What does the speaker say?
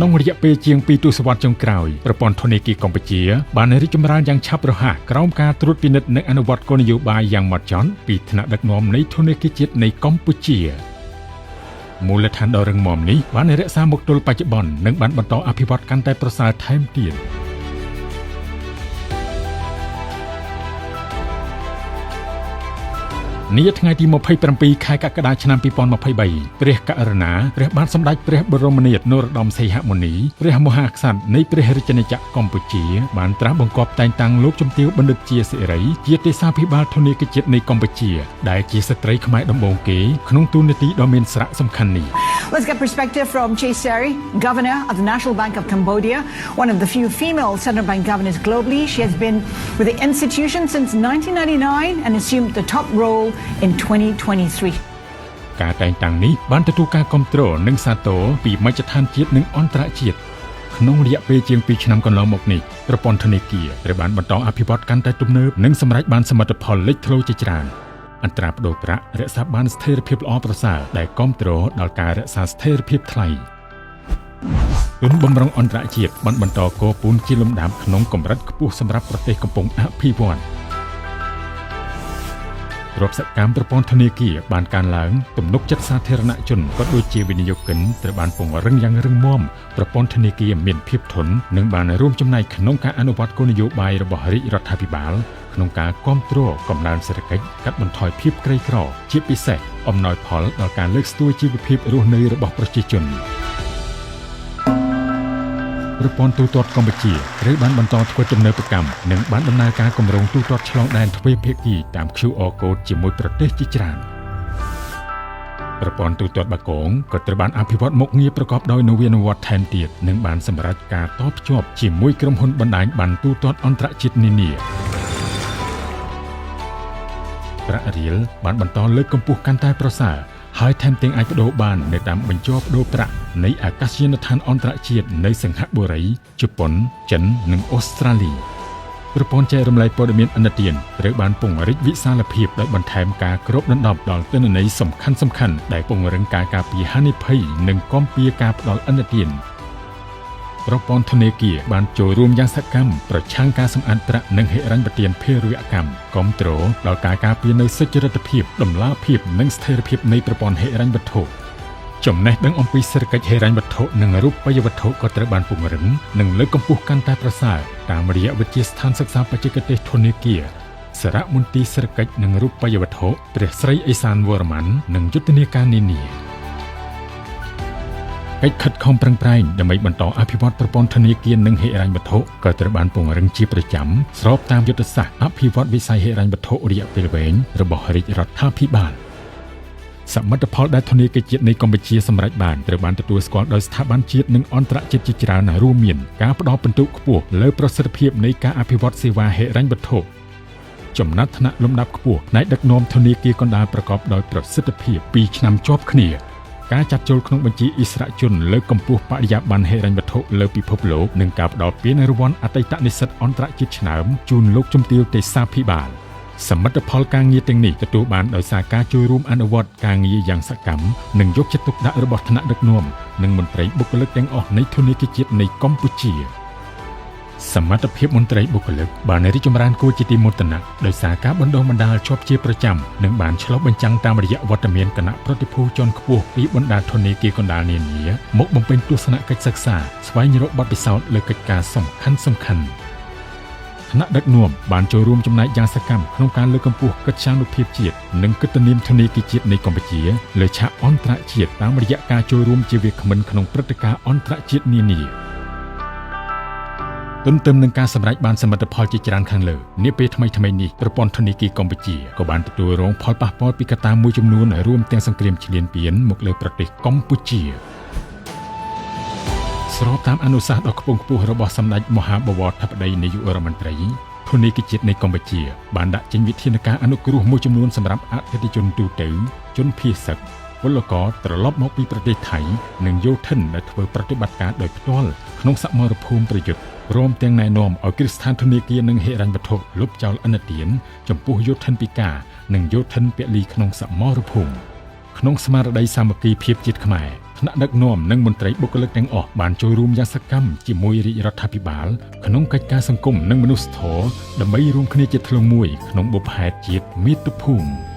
ក្នុងរយៈពេលជាង2ទសវត្សរ៍ចុងក្រោយប្រព័ន្ធធនាគារកម្ពុជាបានរីកចម្រើនយ៉ាងឆាប់រហ័សក្រោមការត្រួតពិនិត្យនិងអនុវត្តគោលនយោបាយយ៉ាងហ្មត់ចត់ពីថ្នាក់ដឹកនាំនៃធនាគារជាតិនៃកម្ពុជាមូលដ្ឋានដ៏រឹងមាំនេះបានរក្សាមកទល់បច្ចុប្បន្ននិងបានបន្តអភិវឌ្ឍកាន់តែប្រសើរថែមទៀតនាថ្ងៃទី27ខែកក្កដាឆ្នាំ2023ព្រះករុណាព្រះបាទសម្ដេចព្រះបរមនាថនរោត្តមសីហមុនីព្រះមហាក្សត្រនៃព្រះរាជាណាចក្រកម្ពុជាបានត្រាស់បង្គាប់តែងតាំងលោកជំទាវបណ្ឌិតជាសិរីជាទេសាភិបាលធនាគារជាតិនៃកម្ពុជាដែលជាស្ត្រីខ្មែរដំបូងគេក្នុងតួនាទីដ៏មានសារៈសំខាន់នេះ Let's get perspective from Chey Sari, Governor of the National Bank of Cambodia, one of the few female central bank governors globally. She has been with the institution since 1999 and assumed the top role in 2023. ការតែងតាំងនេះបានទទួលការគាំទ្រនិងសាទរពីមជ្ឈដ្ឋានជាតិនិងអន្តរជាតិក្នុងរយៈពេលជាង2ឆ្នាំកន្លងមកនេះប្រព័ន្ធធនាគារត្រូវបានបន្តអភិវឌ្ឍកាន់តែទំនើបនិងសម្រេចបានសមិទ្ធផលលេចធ្លោជាច្រើនអត្រាប្តូរប្រាក់រក្សាបានស្ថិរភាពល្អប្រសើរដែលគាំទ្រដល់ការរក្សាស្ថិរភាពថ្លៃទុនបម្រុងអន្តរជាតិបានបន្តកពូនជាលំដាប់ក្នុងកម្រិតខ្ពស់សម្រាប់ប្រទេសកំពុងអភិវឌ្ឍទ្រព្យសកម្មប្រព័ន្ធធនាគារបានកើនឡើងទំនុកចិត្តសាធារណជនក៏ដូចជាវិនិយោគិនត្រូវបានពង្រឹងយ៉ាងរឹងមាំប្រព័ន្ធធនាគារមានភាពធន់និងបានរួមចំណែកក្នុងការអនុវត្តគោលនយោបាយរបស់រាជរដ្ឋាភិបាលក្នុងការគាំទ្រកំណើនសេដ្ឋកិច្ចកាត់បន្ថយភាពក្រីក្រជាពិសេសអំណោយផលដល់ការលើកស្ទួយជីវភាពរស់នៅរបស់ប្រជាជនប្រព័ន្ធទូទាត់កម្ពុជាត្រូវបានបន្តធ្វើទំនើបកម្មនិងបានដំណើរការគម្រោងទូទាត់ឆ្លងដែនទ្វេភាគីតាម QR Code ជាមួយប្រទេសជាច្រើនប្រព័ន្ធទូទាត់បាគងក៏ត្រូវបានអភិវឌ្ឍមុខងារប្រកបដោយនវានុវត្តន៍ថែមទៀតនិងបានសម្រេចការតភ្ជាប់ជាមួយក្រុមហ៊ុនបណ្ដាញបានទូទាត់អន្តរជាតិនានាប្រាក់រៀលបានបន្តលើកកម្ពស់កាន់តែប្រសើរហើយថែមទាំងអាចបដូរបាននៅតាមបញ្ចបដូរប្រាក់នៃអាកាសយានដ្ឋានអន្តរជាតិនៅសិង្ហបុរីជប៉ុនចិននិងអូស្ត្រាលីប្រព័ន្ធចែករំលែកព័ត៌មានឥណទានត្រូវបានពង្រីកវិសាលភាពដោយបន្ថែមការគ្របដណ្ដប់ដល់ទិន្នន័យសំខាន់ៗដែលពង្រឹងការការពារហានិភ័យនិងគាំពារការផ្ដល់ឥណទានប្រព័ន្ធធនាគារបានចូលរួមយ៉ាងសកម្មប្រឆាំងការសម្អាតប្រាក់និងហិរញ្ញប្បទានភេរវកម្មគាំទ្រដល់ការការពារនូវសុចរិតភាពតម្លាភាពនិងស្ថិរភាពនៃប្រព័ន្ធហិរញ្ញវត្ថុចំណេះដឹងអំពីសេដ្ឋកិច្ចហិរញ្ញវត្ថុនិងរូបិយវត្ថុក៏ត្រូវបានពង្រឹងនិងលើកកម្ពស់កាន់តែប្រសើរតាមរយៈវិទ្យាស្ថានសិក្សាបច្ចេកទេសធនាគារសារមន្ទីរសេដ្ឋកិច្ចនិងរូបិយវត្ថុព្រះស្រីអេសានវរ្ម័ននិងយុទ្ធនាការនានាកិច្ចខិតខំប្រឹងប្រែងដើម្បីបន្តអភិវឌ្ឍប្រព័ន្ធធនាគារនិងហិរញ្ញវត្ថុក៏ត្រូវបានពង្រឹងជាប្រចាំស្របតាមយុទ្ធសាស្ត្រអភិវឌ្ឍវិស័យហិរញ្ញវត្ថុរយៈពេលវែងរបស់រាជរដ្ឋាភិបាលសមិទ្ធផលដែលធនាគារជាតិនៃកម្ពុជាសម្រេចបានត្រូវបានទទួលស្គាល់ដោយស្ថាប័នជាតិនិងអន្តរជាតិជាច្រើនរួមមានការផ្ដល់ពិន្ទុខ្ពស់លើប្រសិទ្ធភាពនៃការអភិវឌ្ឍសេវាហិរញ្ញវត្ថុចំណាត់ថ្នាក់លំដាប់ខ្ពស់ផ្នែកដឹកនាំធនាគារកណ្ដាលប្រកបដោយប្រសិទ្ធភាព2ឆ្នាំជាប់គ្នាការចាត់ចូលក្នុងបញ្ជីអិសរាជជនលើកកម្ពស់បរិយាបន្នហិរញ្ញវត្ថុលើពិភពលោកនិងការផ្ដល់ពានរង្វាន់អតីតនិស្សិតអន្តរជាតិឆ្នើមជូនលោកជំទាវទេសាភិបាលសមិទ្ធផលការងារទាំងនេះទទួលបានដោយសារការចូលរួមអនុវត្តការងារយ៉ាងសកម្មនិងយកចិត្តទុកដាក់របស់ថ្នាក់ដឹកនាំនិងមន្ត្រីបុគ្គលិកទាំងអស់នៃធនាគារជាតិនៃកម្ពុជាសមត្ថភាពមន្ត្រីបុគ្គលិកបានរីកចម្រើនគួរជាទីមោទនៈដោយសារការបណ្ដុះបណ្ដាលជាប់ជាប្រចាំនិងបានឆ្លុះបញ្ចាំងតាមរយៈវត្តមានគណៈប្រតិភូជាន់ខ្ពស់ពីបណ្ដាធនាគារកណ្ដាលនានាមកបំពេញទស្សនកិច្ចសិក្សាស្វែងរកបទពិសោធន៍លើកិច្ចការសំខាន់ថ្នាក់ដឹកនាំបានចូលរួមចំណែកយ៉ាងសកម្មក្នុងការលើកកម្ពស់កិត្យានុភាពជាតិនិងកិត្តិនាមធនាគារជាតិនៃកម្ពុជាលើឆាកអន្តរជាតិតាមរយៈការចូលរួមជាវាគ្មិនក្នុងព្រឹត្តិការណ៍អន្តរជាតិនានាទន្ទឹមនឹងការសម្រេចបានសមិទ្ធផលជាច្រើនខាងលើនាពេលថ្មីៗនេះប្រព័ន្ធធនាគារកម្ពុជាក៏បានទទួលរងផលប៉ះពាល់ពីកត្តាមួយចំនួនរួមទាំងសង្គ្រាមឈ្លានពានមកលើប្រទេសកម្ពុជាស្របតាមអនុសាសន៍ដ៏ខ្ពង់ខ្ពស់របស់សម្ដេចមហាបវរធិបតីនាយករដ្ឋមន្ត្រីធនាគារជាតិនៃកម្ពុជាបានដាក់ចេញវិធានការអនុគ្រោះមួយចំនួនសម្រាប់អតិថិជនទូទៅជនភៀសសឹកពលករត្រឡប់មកពីប្រទេសថៃនិងយោធិនដែលធ្វើប្រតិបត្តិការដោយផ្ទាល់ក្នុងសមរភូមិប្រយុទ្ធព្រមទាំងណែនាំឲ្យគ្រឹះស្ថានធនាគារនិងហិរញ្ញវត្ថុលុបចោលឥណទានចំពោះយោធិនពិការនិងយោធិនពលីក្នុងសមរភូមិក្នុងស្មារតីសាមគ្គីភាពជាតិខ្មែរ ថ្នាក់ដឹកនាំនិងមន្ត្រីបុគ្គលិកទាំងអស់បានចូលរួមយ៉ាងសកម្មជាមួយរាជរដ្ឋាភិបាលក្នុងកិច្ចការសង្គមនិងមនុស្សធម៌ដើម្បីរួមគ្នាជាធ្លុងមួយក្នុងបុព្វហេតុជាតិមាតុភូមិ